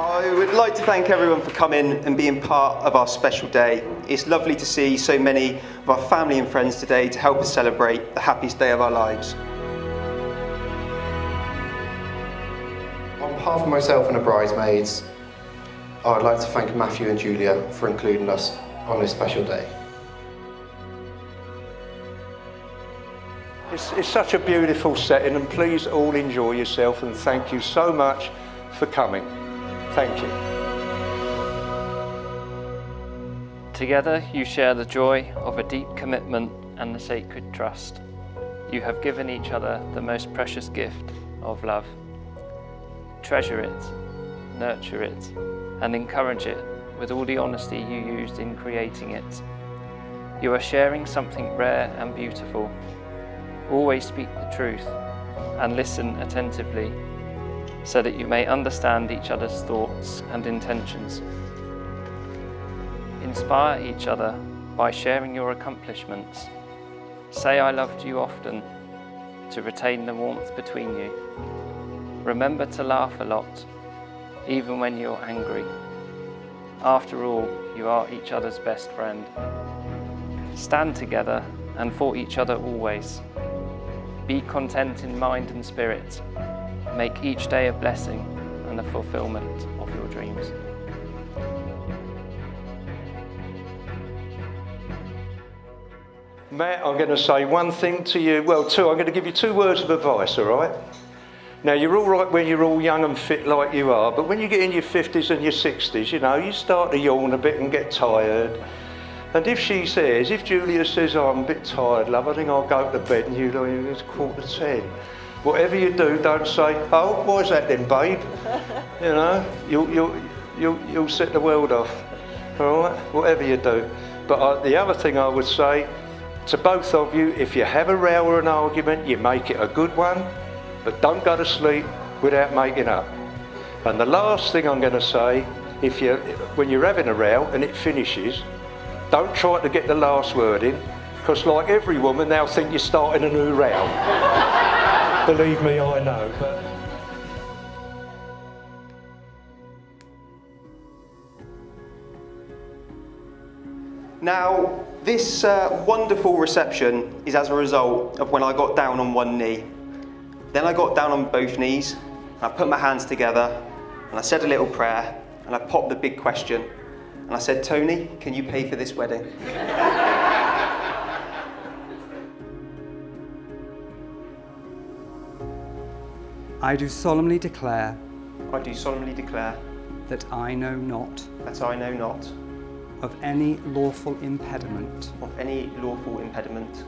I would like to thank everyone for coming and being part of our special day. It's lovely to see so many of our family and friends today to help us celebrate the happiest day of our lives. On behalf of myself and the bridesmaids, I would like to thank Matthew and Julia for including us on this special day. It's such a beautiful setting, and please all enjoy yourself, and thank you so much for coming. Thank you. Together you share the joy of a deep commitment and the sacred trust. You have given each other the most precious gift of love. Treasure it, nurture it, and encourage it with all the honesty you used in creating it. You are sharing something rare and beautiful. Always speak the truth and listen attentively, so that you may understand each other's thoughts and intentions. Inspire each other by sharing your accomplishments. Say I loved you often to retain the warmth between you. Remember to laugh a lot, even when you're angry. After all, you are each other's best friend. Stand together and for each other always. Be content in mind and spirit. Make each day a blessing and the fulfillment of your dreams. Matt, I'm going to say one thing to you, well, two. I'm going to give you 2 words of advice, all right? Now, you're all right when you're all young and fit like you are, but when you get in your 50s and your 60s, you know, you start to yawn a bit and get tired. And if Julia says, oh, I'm a bit tired, love, I think I'll go to bed, and you know, it's 9:45. Whatever you do, don't say, oh, why's that then, babe? You know, you'll set the world off, all right? Whatever you do. But the other thing I would say to both of you, if you have a row or an argument, you make it a good one, but don't go to sleep without making up. And the last thing I'm going to say, when you're having a row and it finishes, don't try to get the last word in, because like every woman, they'll think you're starting a new row. Believe me, I know. But Now, this wonderful reception is as a result of when I got down on one knee. Then I got down on both knees, and I put my hands together, and I said a little prayer, and I popped the big question, and I said, Tony, can you pay for this wedding? I do solemnly declare I do solemnly declare that I know not that I know not of any lawful impediment of any lawful impediment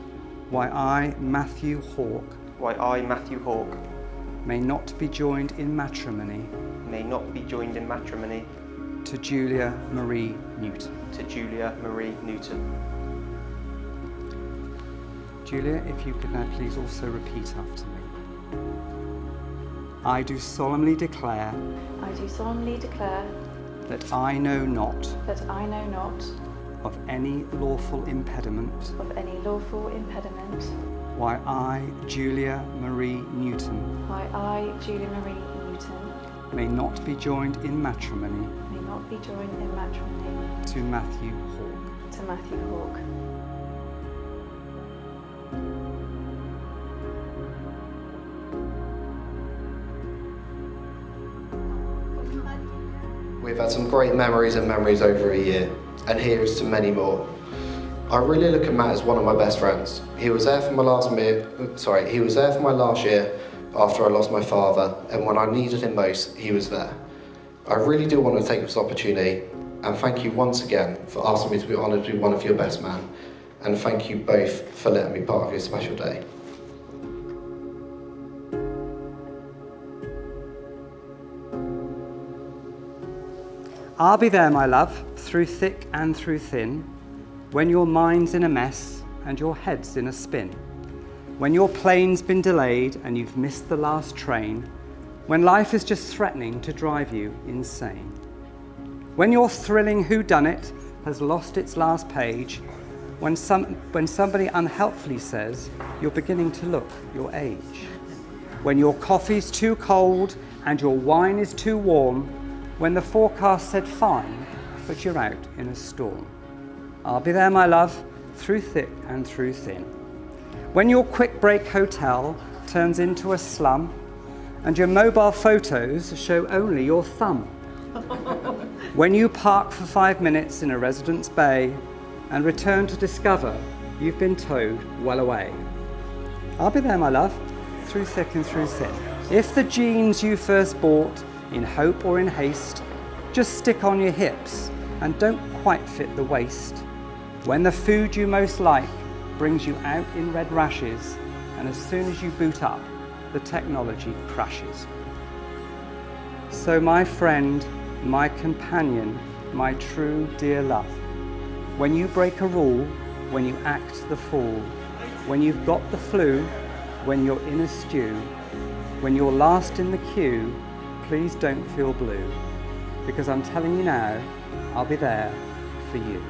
why I, Matthew Hawke, may not be joined in matrimony to Julia Marie Newton. Julia, if you could now please also repeat after me. I do solemnly declare that I know not of any lawful impediment why I, Julia Marie Newton, may not be joined in matrimony to Matthew Hawke. We've had some great memories over a year, and here's to many more. I really look at Matt as one of my best friends. He was there for my last year after I lost my father, and when I needed him most, he was there. I really do want to take this opportunity and thank you once again for asking me to be honoured to be one of your best men, and thank you both for letting me be part of your special day. I'll be there, my love, through thick and through thin, when your mind's in a mess and your head's in a spin, when your plane's been delayed and you've missed the last train, when life is just threatening to drive you insane, when your thrilling whodunit has lost its last page, when somebody unhelpfully says you're beginning to look your age, when your coffee's too cold and your wine is too warm, when the forecast said fine, but you're out in a storm. I'll be there, my love, through thick and through thin. When your quick break hotel turns into a slum and your mobile photos show only your thumb. When you park for 5 minutes in a residence bay and return to discover you've been towed well away. I'll be there, my love, through thick and through thin. If the jeans you first bought in hope or in haste just stick on your hips and don't quite fit the waist. When the food you most like brings you out in red rashes, and as soon as you boot up, the technology crashes. So my friend, my companion, my true dear love, when you break a rule, when you act the fool, when you've got the flu, when you're in a stew, when you're last in the queue, please don't feel blue, because I'm telling you now, I'll be there for you.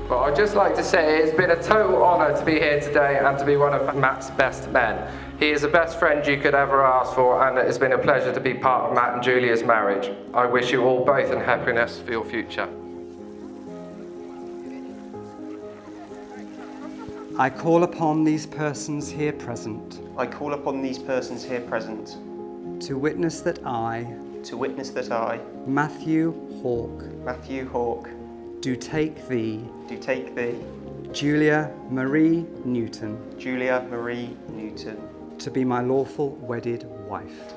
Well, I'd just like to say it's been a total honour to be here today and to be one of Matt's best men. He is the best friend you could ever ask for, and it's been a pleasure to be part of Matt and Julia's marriage. I wish you all both and happiness for your future. I call upon these persons here present I call upon these persons here present to witness that I, Matthew Hawke, do take thee, Julia Marie Newton, to be my lawful wedded wife.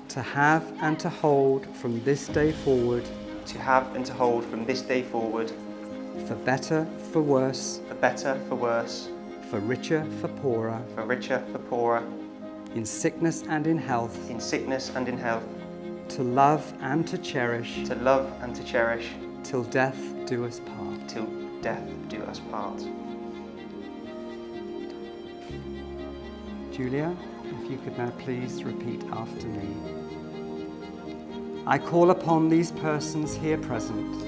To have and to hold from this day forward, for better, for worse, for richer, for poorer, in sickness and in health, to love and to cherish, till death do us part. Julia, if you could now please repeat after me. I call upon these persons here present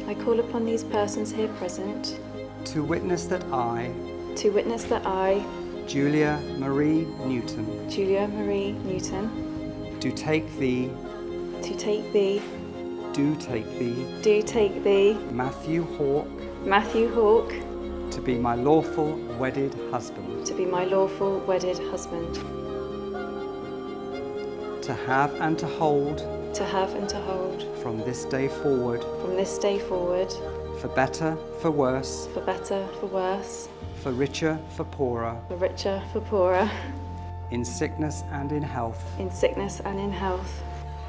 to witness that I, Julia Marie Newton, do take thee, Matthew Hawke, to be my lawful wedded husband. To have and to hold from this day forward, for better, for worse, for richer, for poorer, in sickness and in health,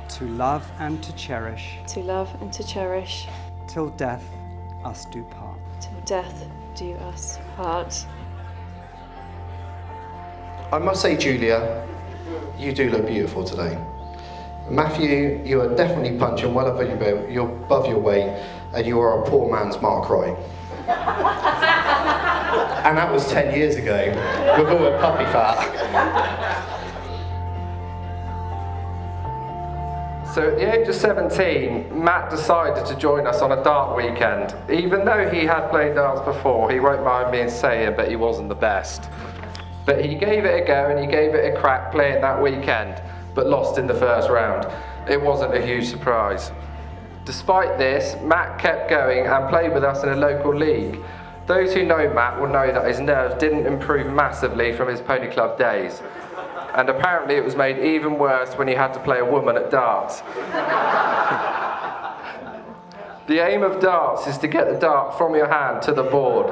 to love and to cherish, till death us do part. I must say, Julia, you do look beautiful today. Matthew, you are definitely punching well above your weight, and you are a poor man's Mark Wright. And that was 10 years ago, with all the puppy fat. So at the age of 17, Matt decided to join us on a dart weekend. Even though he had played darts before, he won't mind me saying, but he wasn't the best. But he gave it a go and he gave it a crack playing that weekend, but lost in the first round. It wasn't a huge surprise. Despite this, Matt kept going and played with us in a local league. Those who know Matt will know that his nerves didn't improve massively from his pony club days. And apparently it was made even worse when he had to play a woman at darts. The aim of darts is to get the dart from your hand to the board.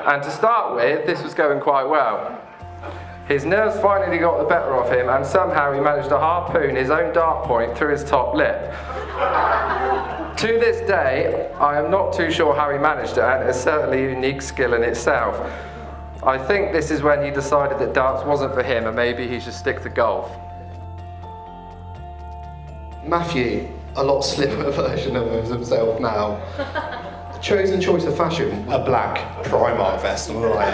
And to start with, this was going quite well. His nerves finally got the better of him, and somehow he managed to harpoon his own dart point through his top lip. To this day, I am not too sure how he managed it, and it's certainly a unique skill in itself. I think this is when he decided that darts wasn't for him, and maybe he should stick to golf. Matthew, a lot slimmer version of himself now. chosen choice of fashion, a black Primark vest. I'm like,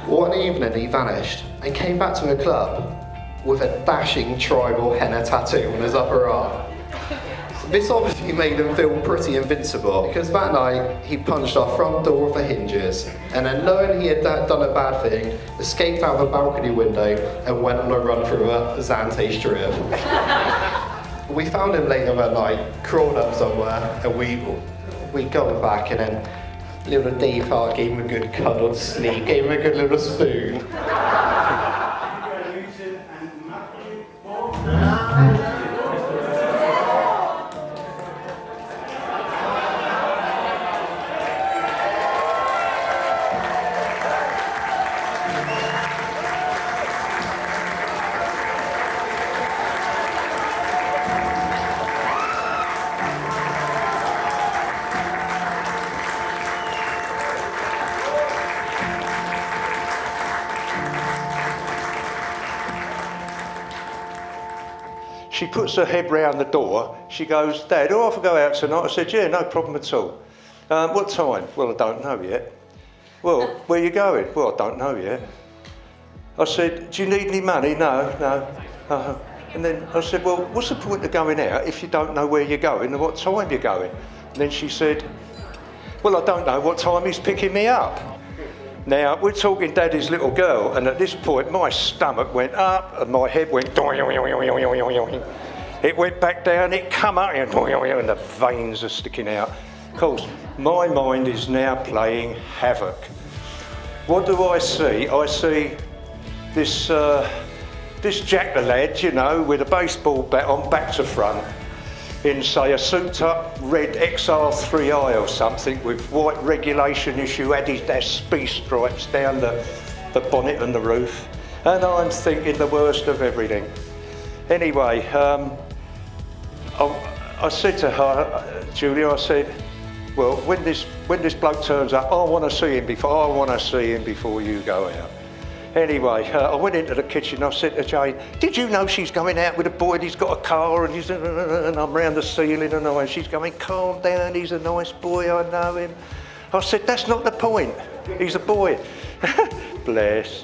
one evening he vanished and came back to a club with a dashing tribal henna tattoo on his upper arm. This obviously made him feel pretty invincible, because that night he punched our front door with the hinges, and then knowing he had done a bad thing, escaped out of a balcony window and went on a run through a Zante strip. We found him later that night, crawled up somewhere, and we got him back, and then little Dave Hart gave him a good cuddled sleep, gave him a good little spoon. She puts her head round the door. She goes, Dad, do I have to go out tonight? I said, yeah, no problem at all. What time? Well, I don't know yet. Well, where are you going? Well, I don't know yet. I said, do you need any money? No. And then I said, well, what's the point of going out if you don't know where you're going and what time you're going? And then she said, well, I don't know what time he's picking me up. Now, we're talking Daddy's little girl, and at this point, my stomach went up, and my head went doing. It went back down, it come up, and the veins are sticking out. Of course, my mind is now playing havoc. What do I see? I see this jack-the-lad, you know, with a baseball bat on back to front, in, say, a souped-up red XR3i or something with white regulation issue Adidas speed stripes down the bonnet and the roof. And I'm thinking the worst of everything. Anyway, I said to her, Julia, I said, well, when this bloke turns up, I want to see him before you go out. Anyway, I went into the kitchen. I said to Jane, did you know she's going out with a boy and he's got a car and I'm round the ceiling and she's going, calm down, he's a nice boy, I know him. I said, that's not the point, he's a boy. Bless.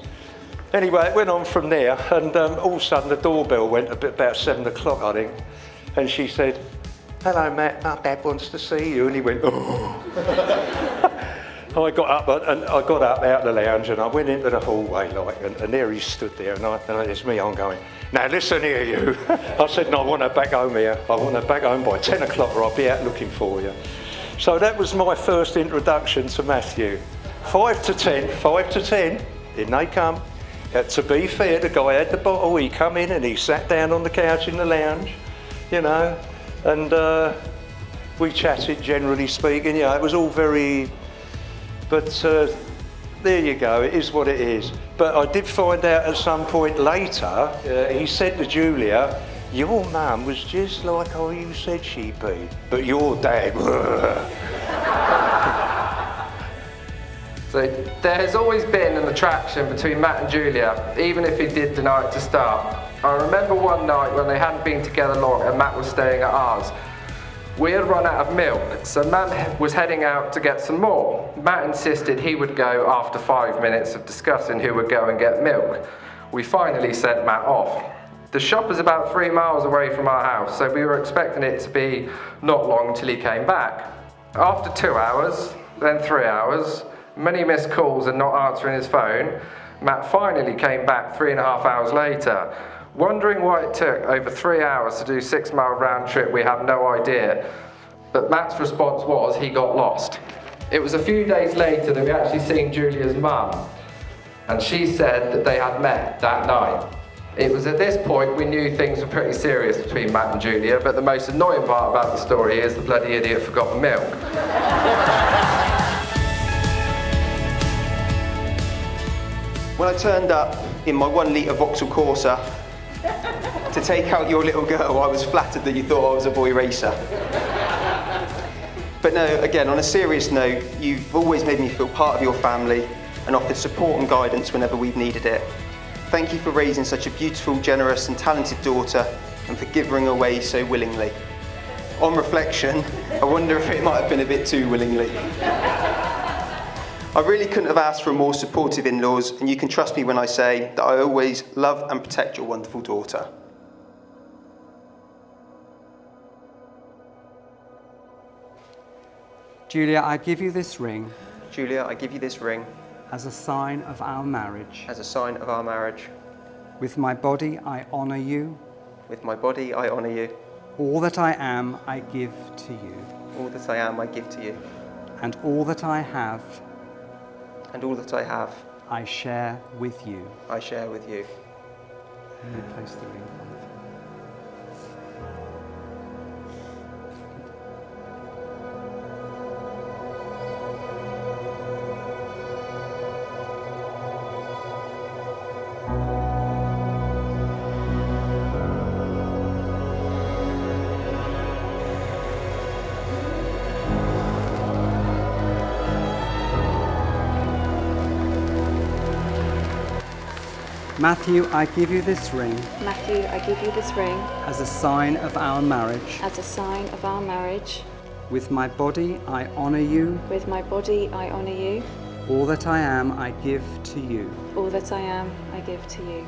Anyway, it went on from there, and all of a sudden the doorbell went about 7 o'clock, I think, and she said, hello Matt, my dad wants to see you, and he went, oh. I got up out of the lounge and I went into the hallway, and there he stood there, and it's me, I'm going, now listen here you. I said, no, I want her back home here. I want her back home by 10 o'clock or I'll be out looking for you. So that was my first introduction to Matthew. 5 to 10, in they come. To be fair, the guy had the bottle, he come in and he sat down on the couch in the lounge, you know, and we chatted, generally speaking, you know, it was all very... But there you go, it is what it is. But I did find out at some point later, he said to Julia, your mum was just like how you said she'd be, but your dad... So there has always been an attraction between Matt and Julia, even if he did deny it to start. I remember one night when they hadn't been together long and Matt was staying at ours. We had run out of milk, so Matt was heading out to get some more. Matt insisted he would go after 5 minutes of discussing who would go and get milk. We finally sent Matt off. The shop is about 3 miles away from our house, so we were expecting it to be not long till he came back. After 2 hours, then 3 hours, many missed calls and not answering his phone, Matt finally came back 3.5 hours later. Wondering why it took over 3 hours to do a 6-mile round trip, we have no idea. But Matt's response was he got lost. It was a few days later that we actually seen Julia's mum, and she said that they had met that night. It was at this point we knew things were pretty serious between Matt and Julia, but the most annoying part about the story is the bloody idiot forgot the milk. When I turned up in my 1 litre Vauxhall Corsa to take out your little girl, I was flattered that you thought I was a boy racer. But no, again, on a serious note, you've always made me feel part of your family and offered support and guidance whenever we've needed it. Thank you for raising such a beautiful, generous and talented daughter and for giving her away so willingly. on reflection, I wonder if it might have been a bit too willingly. I really couldn't have asked for more supportive in-laws, and you can trust me when I say that I always love and protect your wonderful daughter. Julia, I give you this ring Julia, I give you this ring as a sign of our marriage. as a sign of our marriage. With my body, I honour you. With my body, I honour you. All that I am, I give to you. All that I am, I give to you. And all that I have, And all that I have, I share with you. I share with you. Replace the ring. Matthew, I give you this ring Matthew, I give you this ring as a sign of our marriage. as a sign of our marriage. With my body, I honour you. With my body, I honour you. All that I am, I give to you. All that I am, I give to you.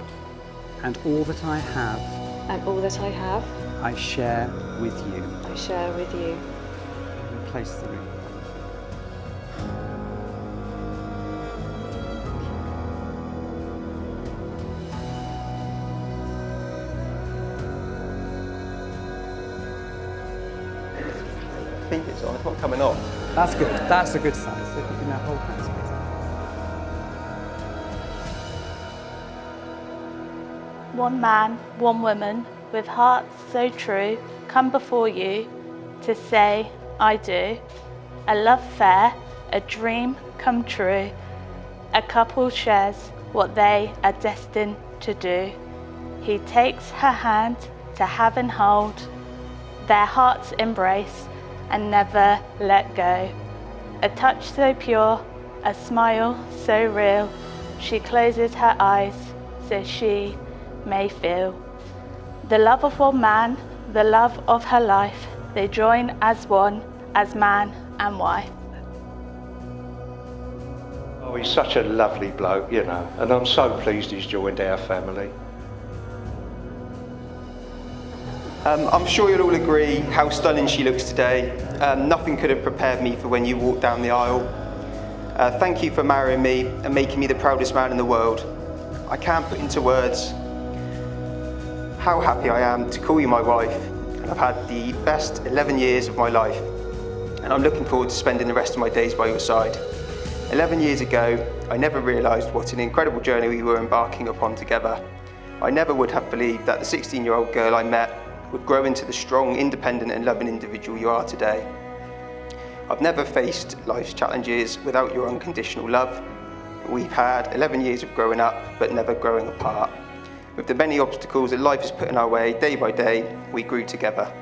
And all that I have, And all that I have, I share with you. I share with you. Replace the ring. I think it's on, it's not coming off. That's good. That's a good sign. So if you can now hold hands, please. One man, one woman, with hearts so true, come before you to say, I do. A love fair, a dream come true. A couple shares what they are destined to do. He takes her hand to have and hold, their hearts embrace and never let go. A touch so pure, a smile so real, she closes her eyes so she may feel. The love of one man, the love of her life, they join as one, as man and wife. Oh, he's such a lovely bloke, you know, and I'm so pleased he's joined our family. I'm sure you'll all agree how stunning she looks today. Nothing could have prepared me for when you walked down the aisle. Thank you for marrying me and making me the proudest man in the world. I can't put into words how happy I am to call you my wife, and I've had the best 11 years of my life, and I'm looking forward to spending the rest of my days by your side. 11 years ago, I never realised what an incredible journey we were embarking upon together. I never would have believed that the 16-year-old girl I met would grow into the strong, independent and loving individual you are today. I've never faced life's challenges without your unconditional love. We've had 11 years of growing up, but never growing apart. With the many obstacles that life has put in our way, day by day, we grew together.